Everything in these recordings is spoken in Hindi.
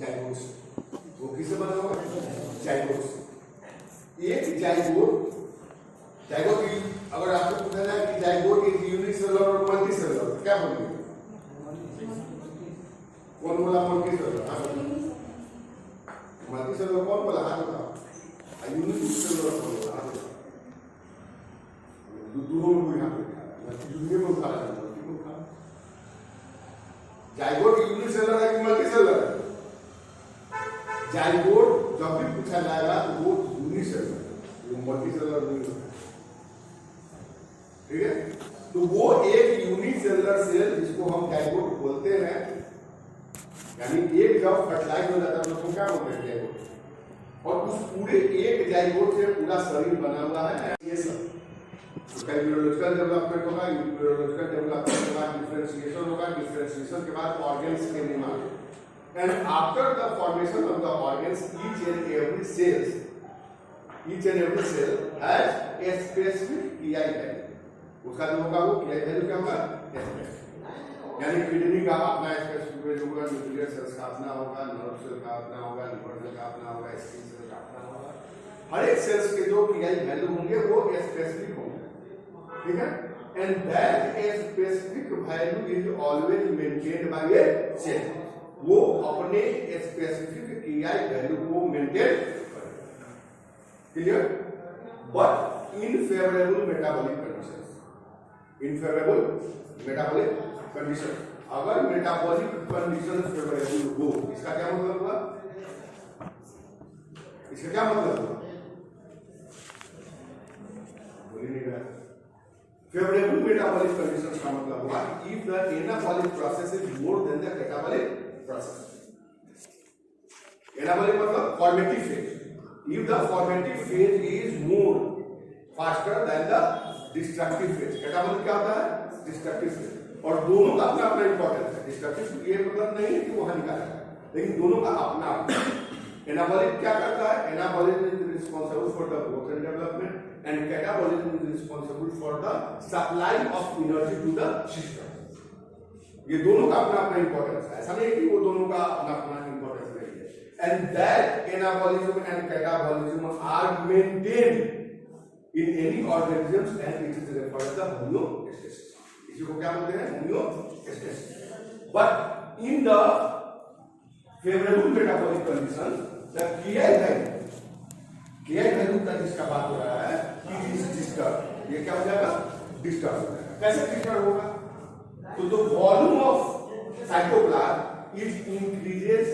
जाइगोट से। वो किससे बना हुआ है? जाइगोट से। एक जाइगोट की अगर आपको पूछा जाए कि जाइगोट एक यूनिसेलुलर और मल्टीसेलुलर, क्या बोलेंगे? कौन बोला मल्टीसेलुलर? मल्टीसेलुलर कौन बोला? हाथ उठाओ। यूनिसेलुलर कौन बोला? हाथ उठाओ। दोनों में कोई हाथ नहीं उठा रहा, दूसरे में उठा रहा है। जाइगोट यूनिसेलुलर है कि मल्टीसेलुलर है? जाइगोट जब भी पूछा जाएगा तो वो यूनिसेलुलर, वो मल्टीसेलुलर नहीं होता, ठीक है? तो वो एक यूनिसेलुलर सेल जिसको हम जाइगोट बोलते हैं, यानी एक जब फर्टिलाइज हो जाता है तो क्या बोलते हैं? जाइगोट। और उस पूरे एक जाइगोट से पूरा शरीर बना हुआ है। ये सब उसका न्यूरोलॉजिकल डेवलपमेंट होगा, न्यूरोलॉजिकल डेवलपमेंट होगा, डिफरेंशिएशन होगा, डिफरेंशिएशन के बाद ऑर्गन्स के निर्माण। And after the formation of the organs each and every cell has a specific PI value. उसका जो होगा वो पीआई वैल्यू क्या होगा? यानी किडनी का अपना स्पेसिफिक वैल्यू होगा, न्यूक्लियर सेल्स का अपना होगा, नर्व सेल का अपना होगा, लिवर सेल का अपना होगा, स्किन सेल का अपना होगा। हर एक सेल्स के जो पीआई वैल्यू होंगे वो स्पेसिफिक होंगे, ठीक है? And that specific value is always maintained by a cell. वो अपने स्पेसिफिक पीआई वैल्यू को मेंटेन करेगा, clear? But unfavourable metabolic condition, अगर मेटाबॉलिक कंडीशन फेवरेबल हो, इसका क्या मतलब हुआ? बोलिए नहीं रहा। फेवरेबल मेटाबॉलिक कंडीशंस का मतलब हुआ if the anabolic process is more than the catabolic process. Anabolic मतलब formative phase. If the formative phase is more faster than the destructive phase. Catabolic क्या होता है? Destructive phase. और दोनों का अपना अपना इंपॉर्टेंस है। डिस्ट्रक्टिव ये मतलब नहीं है कि वो हानिकारक है, लेकिन दोनों का अपना अपना। एनाबॉलिक क्या करता है? Anabolism is responsible for the growth and development and catabolism is responsible for the supply of energy to the system. ये दोनों का अपना अपना इंपॉर्टेंस है, ऐसा नहीं कि वो दोनों का अपना अपना इंपॉर्टेंस नहीं है। And that anabolism and catabolism are maintained in any organisms and it is referred as the homeostasis. इसी को क्या बोलते हैं? Homeostasis. But in the favorable metabolic condition, the KI value का जिसका बात हो रहा है, डिस्टर्ब, ये क्या हो जाएगा? डिस्टर्ब हो जाएगा। कैसे डिस्टर्ब होगा? तो the volume of cytoplasm is increases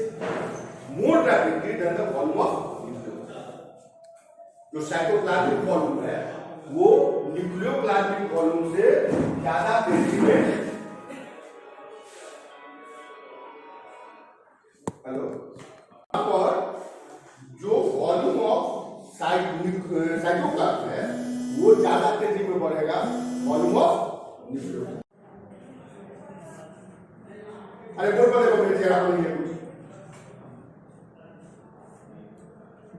more rapidly than the volume of nucleoplasm. जो साइटोप्लाज्मिक वॉल्यूम है वो न्यूक्लियोप्लाज्मिक वॉल्यूम से ज्यादा तेजी में, हेलो, और जो वॉल्यूम ऑफ साइटोप्लाज्म है वो ज्यादा तेजी में बढ़ेगा वॉल्यूम ऑफ न्यूक्लियोप्लाज्म। अरे बोल पड़े मेरे चेहरा पर नहीं है कुछ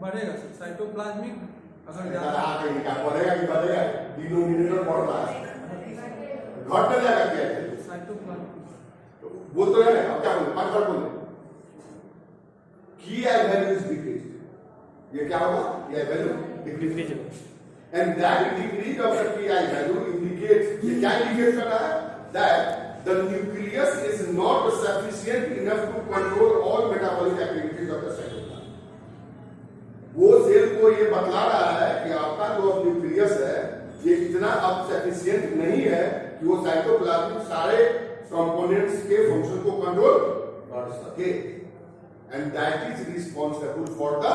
बढ़ेगा सर। साइटोप्लाज्मिक अगर ज्यादा आगे क्या बढ़ेगा कि बढ़ेगा? डिनोमिनेटर बढ़ रहा है, घट जाएगा क्या? साइटोप्लाज्मिक बोल तो है ना, अब क्या बोले? 5 बार बोले की वैल्यू इज डिक्रीज। ये क्या होगा? ये value decrease and that decrease of the PI value indicates, ये क्या इंडिकेट कर रहा है? That the nucleus is not sufficient enough to control all metabolic activities of the cytoplasm. वो सेल को ये बतला रहा है कि आपका जो न्यूक्लियस है ये इतना अब सफिशिएंट नहीं है कि वो साइटोप्लाज्म सारे कंपोनेंट्स के फंक्शन को कंट्रोल कर सके। And that is responsible for the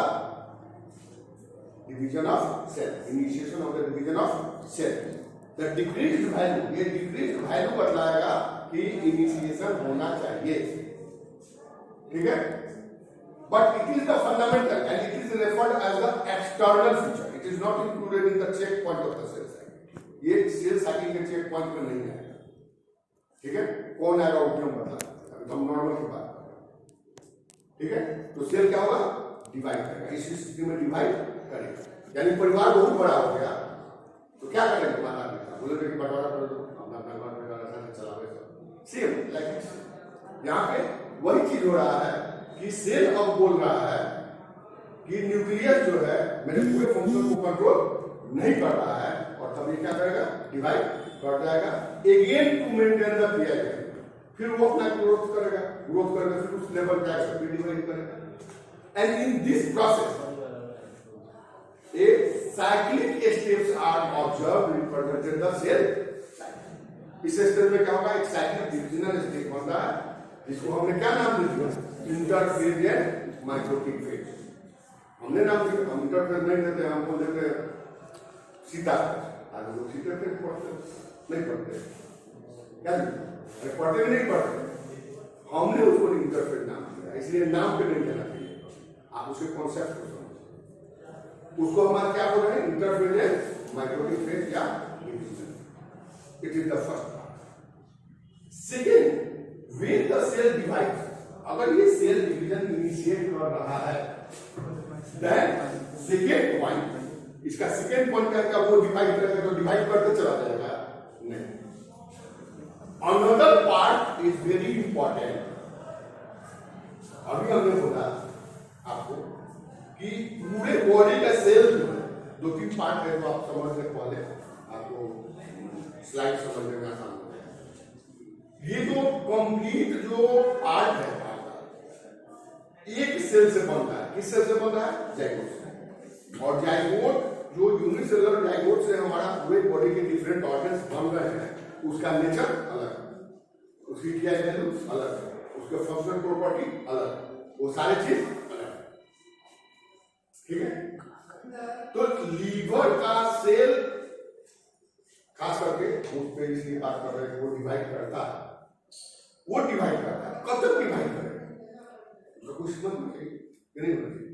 division of cell, initiation of the division of cell. The decreased value, ये decreased value बतलाएगा कि initiation होना चाहिए, ठीक है? But it is the fundamental and it is referred as the external feature. It is not included in the checkpoint of the cell cycle. ये cell cycle के checkpoint में नहीं है, ठीक है? कौन आएगा वो क्यों बतला? अभी हम नॉर्मल की बात, ठीक है? तो सेल क्या होगा? डिवाइड करेगा, इस स्थिति में डिवाइड करेगा। यानी परिवार बहुत बड़ा हो गया तो क्या करेंगे? माता पिता बोले कि बंटवारा कर दो, अपना घर चलावे सब। सेम लाइक यहाँ पे वही चीज हो रहा है कि कि सेल अब बोल रहा है कि न्यूक्लियस जो है मेरे पूरे फंक्शन को कंट्रोल नहीं कर रहा है, और तब ये क्या करेगा, डिवाइड कर जाएगा again to maintain the PI. फिर वो अपना ग्रोथ करेगा, फिर उस लेवल पे आकर फिर डिवाइड करेगा। And in this process a cyclic steps are observed represented the cell. इस स्टेज में क्या होगा, एक साइक्लिक डिविजनल स्टेप बनता है, जिसको हमने क्या नाम दिया, इंटरफेज एंड माइक्रोटिक फेज। हमने नाम दिया, हम इंटरफेज नहीं देते, हम बोल देते सीता। आज लोग सीते पे पढ़ते नहीं पढ़ते, क्या अरे पढ़ते भी नहीं पढ़ते, हमने उसको इंटरफेज नाम दिया, इसलिए नाम पे नहीं देना चाहिए, आप उसके कॉन्सेप्ट को समझो। उसको हमारा क्या बोल रहे हैं, इंटरफेज एंड माइक्रोटिक फेज या division. It is the first part. Second, when the cell divides, अगर ये सेल डिवीजन इनिशिएट कर रहा है, then सेकेंड पॉइंट, इसका सेकेंड पॉइंट क्या, वो डिवाइड करेगा तो डिवाइड करते चला जाएगा, नहीं। Another part is very important. अभी हमने बोला आपको कि पूरे बॉडी का सेल जो है, 2-3 पार्ट है, तो आप समझने पहले आपको स्लाइड समझने में आसान हो जाएगा। ये जो कंप्लीट जो पार्ट है एक सेल से बनता है, किस सेल से बनता है, जाइगोट से। और जाइगोट जो यूनिसेलुलर जाइगोट से हमारा पूरे बॉडी के डिफरेंट ऑर्गन्स बन रहे हैं, उसका नेचर अलग है, उसकी क्या वैल्यू अलग है, उसके फंक्शनल प्रॉपर्टी अलग है, वो सारे चीज अलग है, ठीक है। तो लीवर का सेल खास करके उस पे इसलिए बात कर रहे हैं, वो डिवाइड करता है, कब तक डिवाइड करेगा, कुछ मत नहीं होना चाहिए,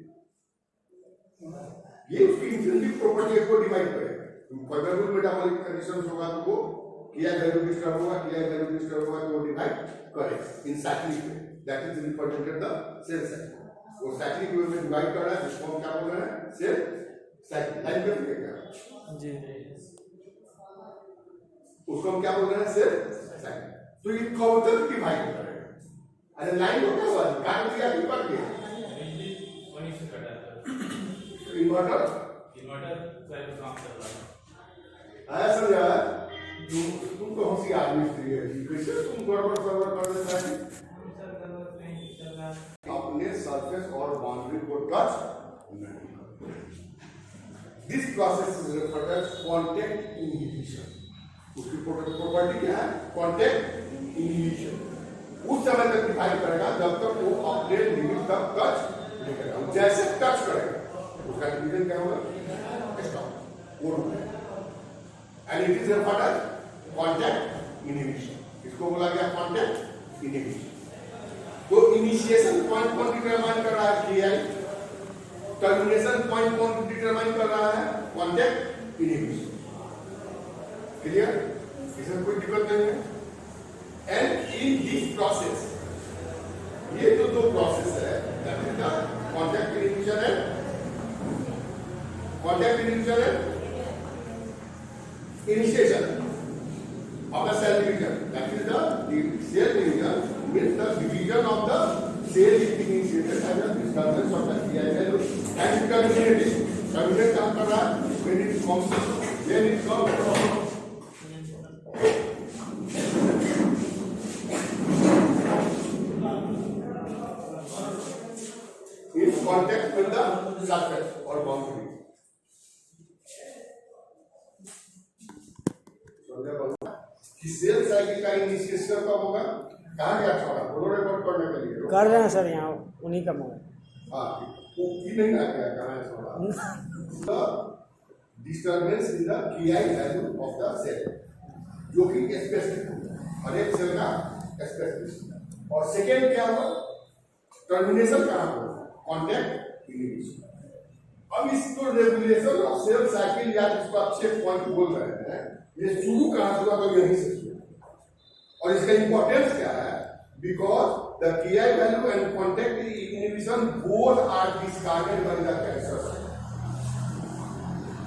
ये उसकी इंट्रिंसिक प्रॉपर्टी को डिवाइड करेगा। फेवरेबल मेटाबॉलिक कंडीशंस होगा तो वो किया वैल्यू डिस्टर्ब होगा, तो वो डिवाइड करेगा in cyclic way, that is represented the cell cycle. वो साइक्लिक वे में डिवाइड कर रहा है, जिसको हम क्या बोल रहे हैं, सेल साइकिल। लाइन कर देगा जी, उसको हम क्या बोल रहे हैं, सेल साइकिल। तो ये कब तक डिवाइड करेगा, अरे लाइन को क्या हुआ, काट दिया कि कट गया, इन्वर्टर काम कर रहा है, समझा। तुम तो होशियार मिस्त्री है, कैसे तुम गड़बड़ कर देता है, अपने सरफेस और बाउंड्री को टच नहीं। This process is referred as contact inhibition. उसकी प्रॉपर्टी क्या है, कांटेक्ट इनहिबिशन। उस समय तक डिवाइड करेगा जब तक वो अपने लिमिट तक टच नहीं करेगा, जैसे टच करेगा उसका डिवीजन क्या होगा, स्टॉप, वो रुक जाएगा। And it is referred as contact inhibition. इसको बोला गया कांटेक्ट इनहिबिशन। तो इनिशिएशन पॉइंट कौन डिटरमाइन कर रहा है, KI। टर्मिनेशन पॉइंट कौन डिटरमाइन कर रहा है, कांटेक्ट इनहिबिशन। क्लियर, इसमें कोई दिक्कत नहीं है। एंड इन दिस प्रोसेस, ये जो दो प्रोसेस है, that is the contact inhibition and initiation of the cell division. That is the cell division means the division of the cell is initiated as a disturbance of the PI value and terminating. Terminate काम कर रहा है when it comes in contact with the surface or boundary. Cell cycle का इनिशिएशन कब होगा, कहाँ गया छोड़ा, बोलो रिकॉर्ड करने के लिए कर रहे हैं सर, यहाँ उन्हीं का मोबाइल। हाँ, वो की नहीं आ गया, कहाँ है छोड़ा। Disturbance in the KI value of the cell, जो कि स्पेसिफिक, हर एक सेल का स्पेसिफिक। और सेकेंड क्या होगा, टर्मिनेशन कहाँ होगा, कांटेक्ट इनहिबिशन। अब इसको रेगुलेशन ऑफ सेल साइकिल या जिसको आप चेक पॉइंट बोल रहे हैं, ये शुरू कहां हुआ, तो यहीं से शुरू। और इसका इंपॉर्टेंस क्या है, because the KI value and contact inhibition both are discarded by the cancer cell.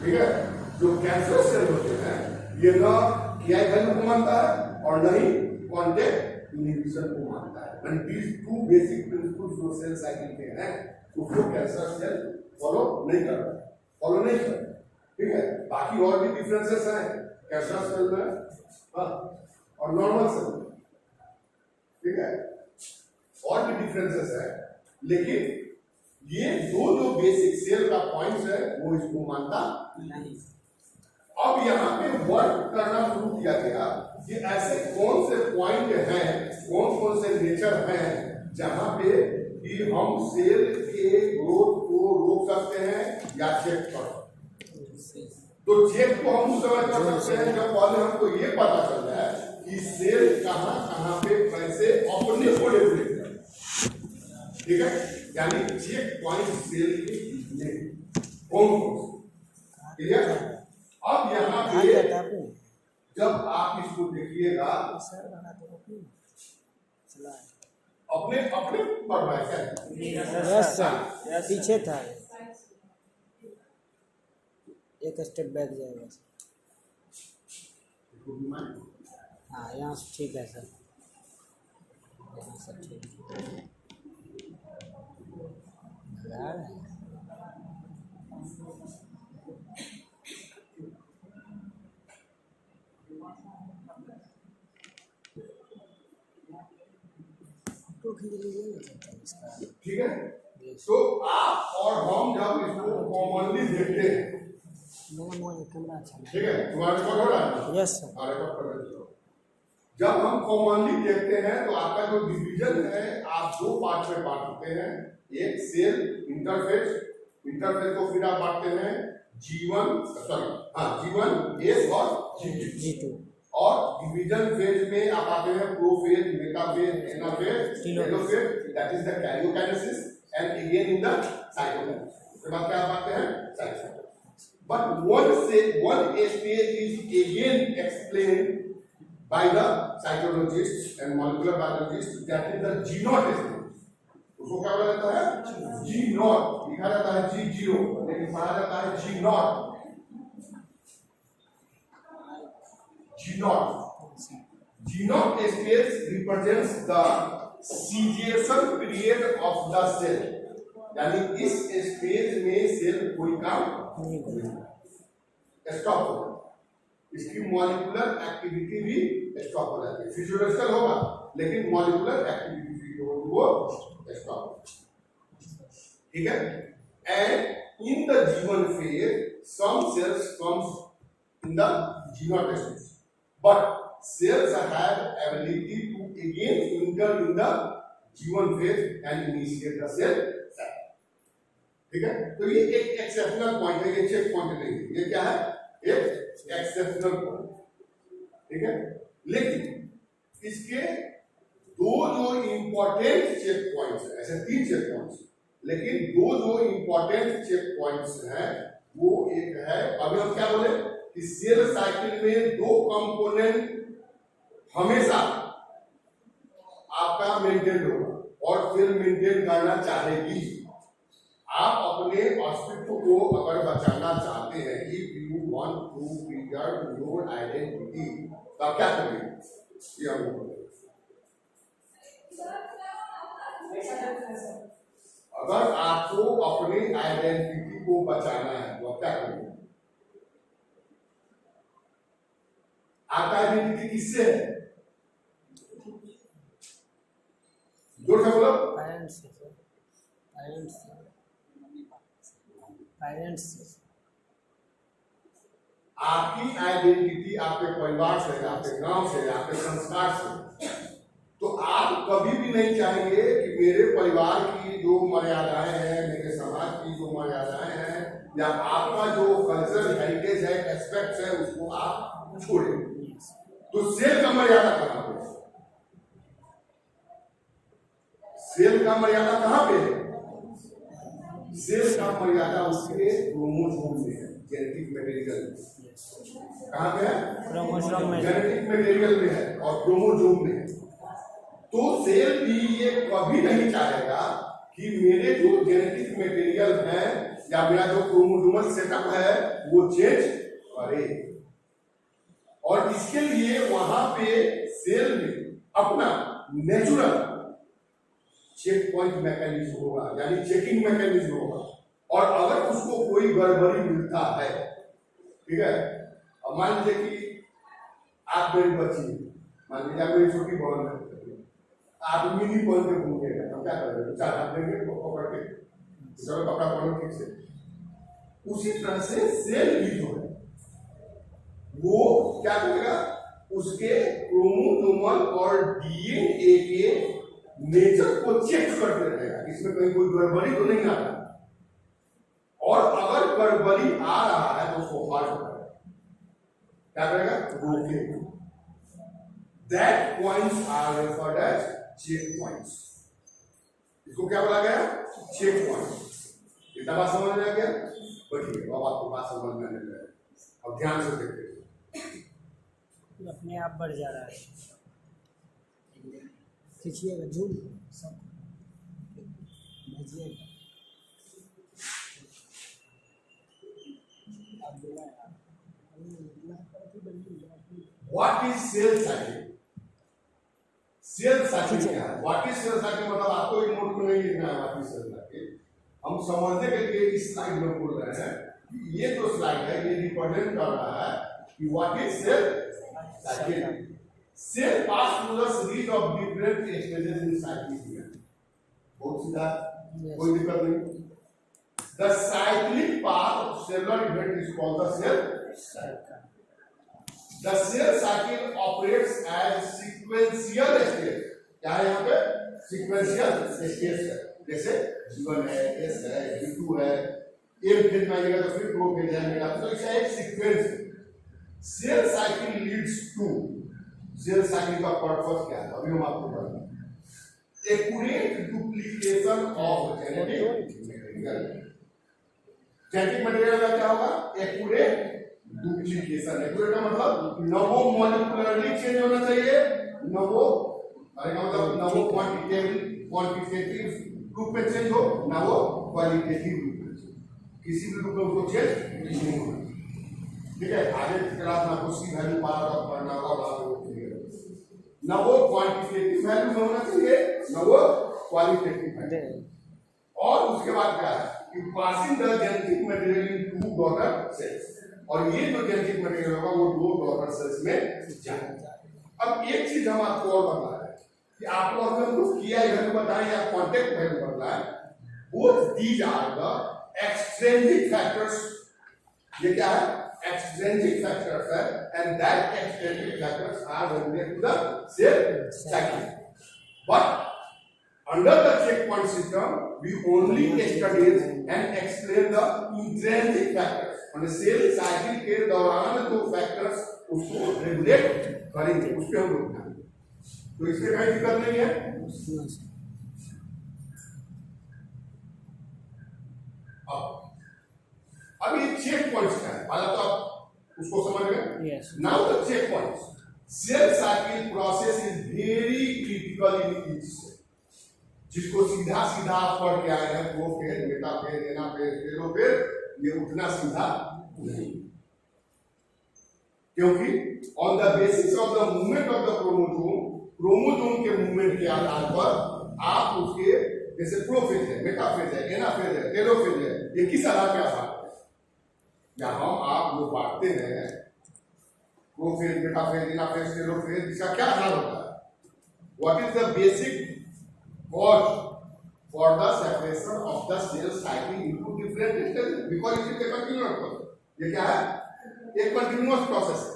ठीक है, जो कैंसर सेल होते हैं ये ना KI वैल्यू को मानता है और नहीं कांटेक्ट इनहिबिशन को मानता है। And these two basic principles जो सेल साइकिल के हैं उसको कैंसर सेल फॉलो नहीं करता, ठीक है। बाकी और भी डिफरेंसेस हैं कैंसर सेल में, हाँ, और नॉर्मल सेल में, ठीक है, और भी डिफरेंसेस है, लेकिन ये दो जो बेसिक सेल का पॉइंट्स है वो इसको मानता नहीं। अब यहाँ पे वर्क करना शुरू किया गया कि ऐसे कौन से पॉइंट हैं, कौन से नेचर हैं जहां पे कि हम सेल के ग्रोथ को रोक सकते हैं या चेक कर सकते हैं। तो चेक को हम उस समय कर सकते हैं जब पहले हमको ये पता चल जाए कि सेल कहां पे कैसे अपने को रेगुलेट करे, ठीक है, यानी चेक पॉइंट सेल के कितने कौन क्लियर। अब यहाँ पे जब आप इसको देखिएगा अपने अपने पर पीछे था, एक स्टेप बैक जाएगा। हाँ यहाँ से ठीक है सर, यहाँ से ठीक है। ठीक है, तो आप और हम जब इसको कॉमनली देखते हैं, ठीक है, तुम्हारा रिकॉर्ड हो रहा है? Yes sir. जब हम कॉमनली देखते हैं तो आपका जो डिवीजन है आप दो पार्ट में बांट सकते हैं। एक सेल इंटरफेस को फिर आप बांटते हैं G1 S और G2, और डिवीजन फेज में आप आते हैं prophase, metaphase, anaphase, telophase, that is the karyokinesis, and again in the cytokinesis. उसके बाद क्या आते हैं cytokinesis. But one stage is again explained by the cytologist and molecular biologist, that is the G0 stage। उसको क्या बोला जाता है? G0, लिखा जाता है G0 लेकिन पढ़ा जाता है G0। G0 stage represents the cessation period of the cell, यानी इस स्टेज में सेल कोई काम स्टॉप हो जाता है, इसकी मॉलिक्यूलर एक्टिविटी भी स्टॉप हो जाती है। फिजियोलॉजिकल होगा लेकिन मॉलिक्यूलर एक्टिविटी जो होगी वो स्टॉप, ठीक है। And in the G1 phase some cells comes in the G0 stage, but cells have ability to again enter in the G1 phase and initiate the cell cycle, ठीक है। तो ये एक एक्सेप्शनल पॉइंट है, ये चेक पॉइंट नहीं है, ये क्या है? एक एक्सेप्शनल पॉइंट, ठीक है। लेकिन इसके दो जो इंपॉर्टेंट चेक पॉइंट्स हैं, ऐसे 3 चेक पॉइंट्स, लेकिन दो जो इंपॉर्टेंट चेक पॉइंट्स हैं वो एक है, अभी हम क्या बोले कि सेल साइकिल में 2 कंपोनेंट हमेशा आपका मेंटेन होगा और सेल मेंटेन करना चाहेगी। आप अपने अस्तित्व को अगर बचाना चाहते हैं, if you want to preserve your identity, तो आप क्या करेंगे? ये हम अगर आपको अपने आइडेंटिटी को बचाना है तो आप क्या करेंगे? आपका आइडेंटिटी किससे है? जोर से बोलो। आपकी आइडेंटिटी आपके परिवार से, आपके गांव से, आपके संस्कार से। तो आप कभी भी नहीं चाहेंगे कि मेरे परिवार की जो मर्यादाएं हैं, मेरे समाज की जो मर्यादाएं हैं, या आपका जो कल्चरल हेरिटेज है, एस्पेक्ट्स है, उसको आप छोड़ें। तो सेल का मर्यादा कहां पे? सेल का मर्यादा कहां पे है? सेल का मर्यादा उसके क्रोमोसोम में है, जेनेटिक मटेरियल। कहां पे है? क्रोमोसोम में, जेनेटिक मटेरियल में है और क्रोमोसोम में है। तो सेल भी ये कभी नहीं चाहेगा कि मेरे जो जेनेटिक मटेरियल है या मेरा जो क्रोमोसोमल सेटअप है वो चेंज करे, और इसके लिए वहां पे सेल में अपना नेचुरल चेक पॉइंट मैकेनिज्म होगा, यानी चेकिंग मैकेनिज्म होगा। और अगर उसको कोई गड़बड़ी मिलता है, ठीक है, अब मान लीजिए कि आप मेरी बच्ची, मान लीजिए आप मेरी छोटी बहन है, आप मिनी पॉइंट पे घूमिएगा, हम क्या करेंगे, चार हाथ देंगे पकड़ के, चलो कपड़ा पहनो ठीक से। उसी तरह से सेल भी जो है वो क्या करेगा, उसके क्रोमोसोमल और डीएनए के नेचर को चेक करते रहेगा, इसमें कहीं कोई गड़बड़ी तो नहीं आ रहा। और अगर गड़बड़ी आ रहा है तो उसको हॉल्ट करेगा, क्या करेगा, रोकेगा। That points are referred as check points. इसको क्या बोला गया, चेक पॉइंट। इतना बात समझ में आ गया, बैठिए, अब आपको बात समझ में आने लगा। अब ध्यान से देखिए, अपने आप बढ़ जा रहा है, खींचिएगा जूम सब भेजिएगा। What is cell cycle? Cell cycle क्या है? व्हाट इज सेल साइकिल मतलब आपको एक नोट में नहीं लिखना है व्हाट इज सेल साइकिल। हम समझने के लिए इस स्लाइड में बोल रहे हैं कि ये जो स्लाइड है ये रिप्रेजेंट कर रहा है कि what is cell cycle. Cell pass through the series of different stages in cycle. बहुत सीधा, कोई दिक्कत नहीं। The cyclic path of cellular event is called the cell cycle. The cell cycle operates as sequential stage. क्या है यहाँ पे? Sequential stage है। जैसे G1 है, S है, G2 है, एक फेज में आएगा तो फिर दो फेज आएगा, तो इसका एक सीक्वेंस है। Cell cycle leads to, cell cycle का पर्पस क्या है? अभी हम आपको बताएंगे। Accurate duplication of genetic material. Genetic material का क्या होगा, एक्यूरेट डुप्लीकेशन। एक्यूरेट का मतलब न वो मॉलिक्यूलरली चेंज होना चाहिए, न वो क्वांटिटेटिव रूप में चेंज हो, न वो क्वालिटेटिव रूप में चेंज, किसी भी रूप में उसको चेंज नहीं होना। ठीक है, आगे की क्लास में आपको सी वैल्यू पावर पढ़ना होगा, वहां पे वो क्लियर है। न वो क्वांटिटेटिव वैल्यू में होना चाहिए, न वो क्वालिटेटिव वैल्यू। और उसके बाद क्या है, passing the genetic material in two daughter cells, और ये जो genetic material होगा वो दो daughter cells में जाएगा। अब एक चीज हम आपको और बता रहे हैं कि आपको अगर कुछ किया वैल्यू बताएं या कांटेक्ट वैल्यू बताएं, both these are the extrinsic factors। ये क्या है, extrinsic factors है, and that extrinsic factors are related to the cell cycle। But under the checkpoint system, we only study and explain the intrinsic factors। मतलब सेल साइकिल के दौरान जो फैक्टर्स उसको रेगुलेट करेंगे, उस पे हम लोग ध्यान देंगे। तो इसमें कोई दिक्कत नहीं है। अब ये चेक पॉइंट्स क्या है, पहले तो आप उसको समझ गए। Now the check points. Cell cycle process is very critical in each cell. जिसको सीधा सीधा पढ़ के आए हैं, वो phase, metaphase, anaphase, telophase, ये उतना सीधा नहीं, क्योंकि on the basis of the movement of the chromosome के मूवमेंट के आधार पर आप उसके, जैसे प्रोफेज है, मेटाफेज है, एनाफेज है, टेलोफेज है, ये किस आधार पे बांटते हैं, या हम आप लोग बांटते हैं प्रोफेज, मेटाफेज, एनाफेज, टेलोफेज, इसका क्या आधार होता है? What is the basic cause for the separation of the cell cycle into different stages, because it is a continuous process। ये क्या है, एक continuous process है।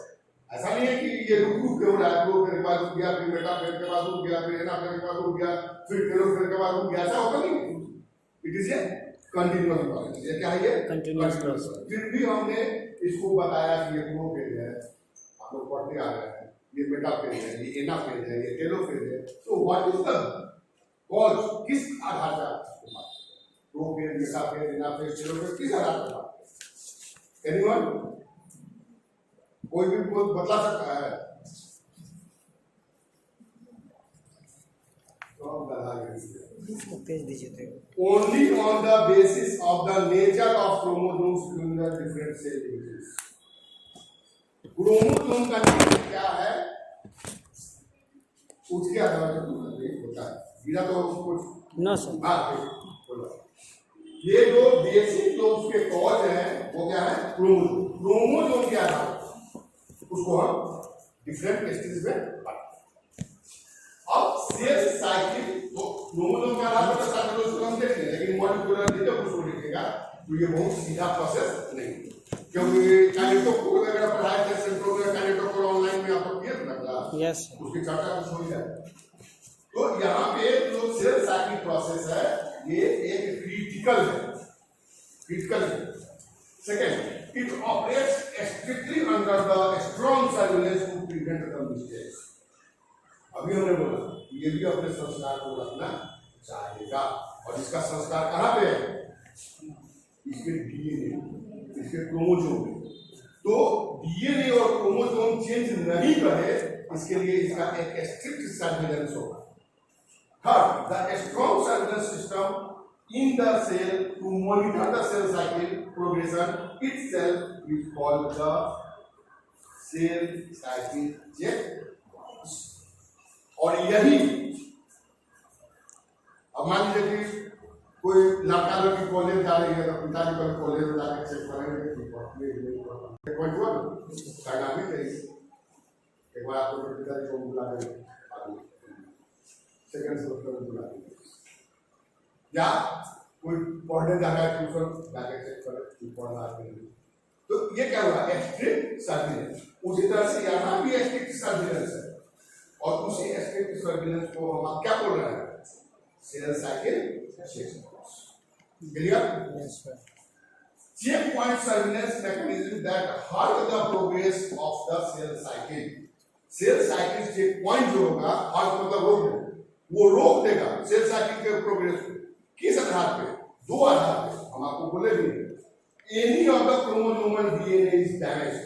ऐसा नहीं है कि ये रुक रुक के हो रहा है, प्रोफेज के बाद रुक गया, फिर मेटाफेज के बाद रुक गया, फिर एनाफेज के बाद रुक गया, फिर टेलोफेज के बाद रुक गया, ऐसा होता नहीं। It is a continuous process. ये क्या है, ये कंटिन्यूअस प्रोसेस। फिर भी हमने इसको बताया कि ये प्रोफेज है, आप लोग पढ़ते आ रहे हैं, ये मेटाफेज है, ये एनाफेज है, ये टेलोफेज है। तो व्हाट इज द कॉज, किस आधार पर आपको बात है, प्रोफेज, मेटाफेज, एनाफेज, टेलोफेज, किस आधार पर बात है? एनीवन, कोई भी कोई बता सकता है? इसको पेज दीजिए। Only on the basis of the nature of chromosomes in the different cell units. Chromosome का नेचर क्या है, उसके आधार पर या तो कुछ नो सर। हाँ बोलो। ये जो बेसिक जो उसके कॉज है वो क्या है, क्रोमोजोम। क्रोमोजोम क्या है उसको हम डिफरेंट स्टेज में बांटते हैं। अब सेल साइकिल तो क्रोमोजोम का नाम पता है, उसको हम देखेंगे, लेकिन मॉलिक्यूलर डेटा उसको लिखेगा तो ये बहुत सीधा प्रोसेस नहीं, क्योंकि काइनेटोकोर वगैरह पढ़ाए थे, सेंट्रोल में काइनेटोकोर ऑनलाइन में आपको किया था ना, यस उसकी चर्चा कुछ हो जाए। तो यहाँ पे जो सेल साइकिल प्रोसेस है ये एक क्रिटिकल है, क्रिटिकल है। Second, it operates strictly under the strong surveillance to prevent the mistakes. अभी हमने बोला ये भी अपने संस्कार को रखना चाहेगा, और इसका संस्कार कहाँ पे है, इसके डीएनए, इसके क्रोमोसोम में। तो डीएनए और क्रोमोसोम चेंज नहीं करे इसके लिए इसका एक स्ट्रिक्ट सर्विलेंस होगा। Third, the strong surveillance system in the cell to monitor the cell cycle progression itself is called the cell cycle check। और यही अब मान लीजिए कि कोई लड़का लड़की कॉलेज जा रही है तो पिताजी कल कॉलेज में जाकर चेक करेंगे एक बार आपको पिताजी को बुला देंगे, सेकंड सेमेस्टर में बुला देंगे, या कोई पढ़ने जा रहा है ट्यूशन जाकर चेक करे पढ़ रहा है। तो ये क्या हुआ, स्ट्रिक्ट सर्विलेंस। उसी तरह से यहाँ भी स्ट्रिक्ट सर्विलेंस है, और उसी स्ट्रिक्ट सर्विलेंस को हम क्या बोल रहे हैं, cell cycle clear. Check point surveillance mechanism that halt the progress of the cell cycle। Cell cycle check point जो होगा, halt मतलब रोक देगा, वो रोक देगा सेल साइकिल के प्रोग्रेस को। किस आधार पे, दो आधार पे, हम आपको बोले भी any of the chromosomal DNA is damaged.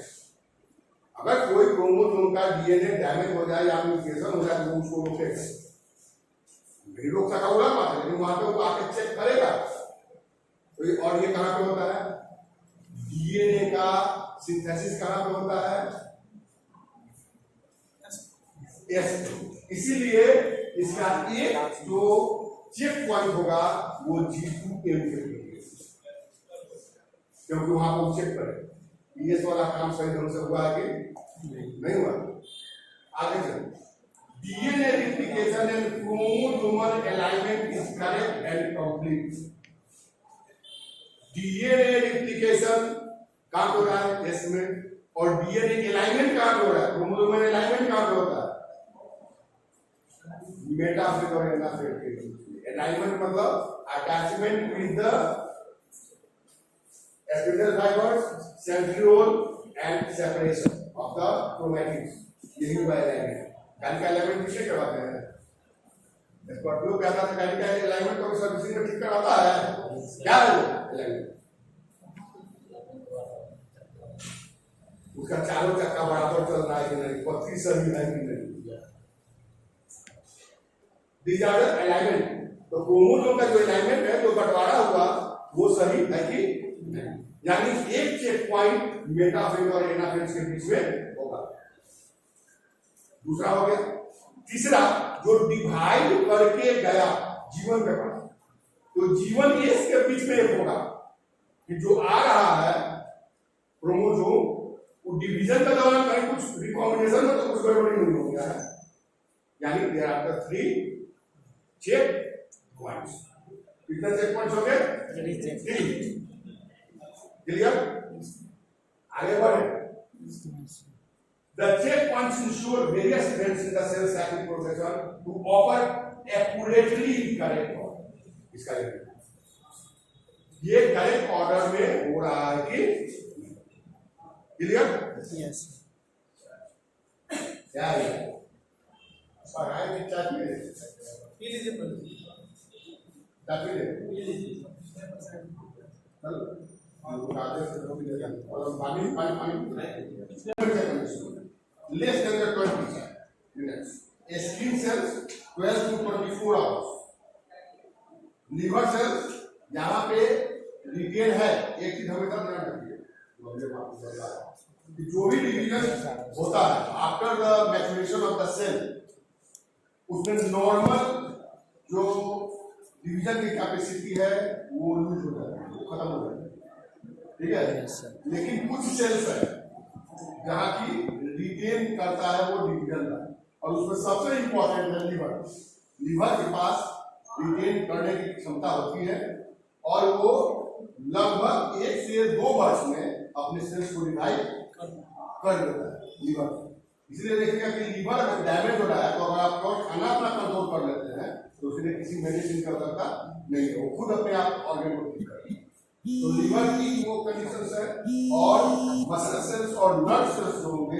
अगर कोई क्रोमोसोम का डीएनए डैमेज हो जाए या म्यूटेशन हो जाए तो उसको रोकेगा, नहीं रोक सका बोला बात है, लेकिन वहां पे वो आके चेक करेगा। तो और ये कहां पे होता है, डीएनए का सिंथेसिस कहां पे होता है, यस। इसीलिए इसका एक जो चेक पॉइंट होगा वो G2M के लिए, क्योंकि वहां को चेक करें ये वाला काम सही ढंग से हुआ है कि नहीं हुआ। आगे चलो, DNA replication and chromosomal alignment is correct and complete. DNA replication कहां हो रहा है इसमें, और डीएनए अलाइनमेंट कहां हो रहा है, क्रोमोसोमल अलाइनमेंट कहां पे होता है, मेटाफेज और एनाफेज के बीच। अलाइनमेंट मतलब attachment with the spindle fibres, centriole and separation of the chromatids, यही हुआ अलाइनमेंट। गाड़ी का अलाइनमेंट किसे करवाते हैं, स्कॉर्पियो पे आता है गाड़ी का अलाइनमेंट तो सर्विसिंग में ठीक कराता है, क्या है वो अलाइनमेंट, उसका चारों चक्का बराबर चल रहा है कि नहीं, पत्ती सही है कि नहीं। These are the alignment। तो क्रोमोसोम का जो अलाइनमेंट है, जो बंटवारा हुआ वो सही है कि नहीं, यानी एक चेक पॉइंट मेटाफेज और एनाफेज के बीच में होगा। दूसरा हो गया। तीसरा, जो डिवाइड करके गया जीवन के पास, तो जीवन एस के बीच में एक होगा कि जो आ रहा है क्रोमोसोम, वो डिवीजन के दौरान कहीं कुछ रिकॉम्बिनेशन में तो कुछ गड़बड़ी नहीं हो गया है, यानी there are the 3 check points. कितने चेक पॉइंट्स हो गए, 3। क्लियर, आगे बढ़े। The checkpoints ensure various events in the cell cycle progression to offer accurately correct order। इसका ये करेक्ट ऑर्डर में हो रहा है कि क्लियर, यस क्या है पढ़ाई की चाहिए less than the 20 minutes, skin cells 12 to 24 hours, liver cells यहाँ पे रिटेन है। एक चीज हमेशा ध्यान रखिए, जो भी डिवीजन होता है after the maturation of the cell, उसमें नॉर्मल जो डिवीजन की कैपेसिटी है वो लूज हो जाती है, वो खत्म हो जाती है, ठीक है। Yes, sir. लेकिन कुछ सेल्स है जहाँ की रिटेन करता है वो डिवीजन का, और उसमें सबसे इंपॉर्टेंट है लीवर। लीवर के पास रिटेन करने की क्षमता होती है और वो लगभग 1 से 2 वर्ष में अपने सेल्स को डिवाइड कर देता है लीवर। इसलिए देखिएगा कि लीवर अगर डैमेज हो रहा है तो अगर आप केवल खाना अपना कंट्रोल कर लेते हैं तो उसके लिए किसी मेडिसिन का दरकार नहीं है, वो खुद अपने आप ऑर्गन को ठीक करेगा। तो लीवर की वो कंडीशन है और मसल सेल्स और नर्व सेल्स जो होंगे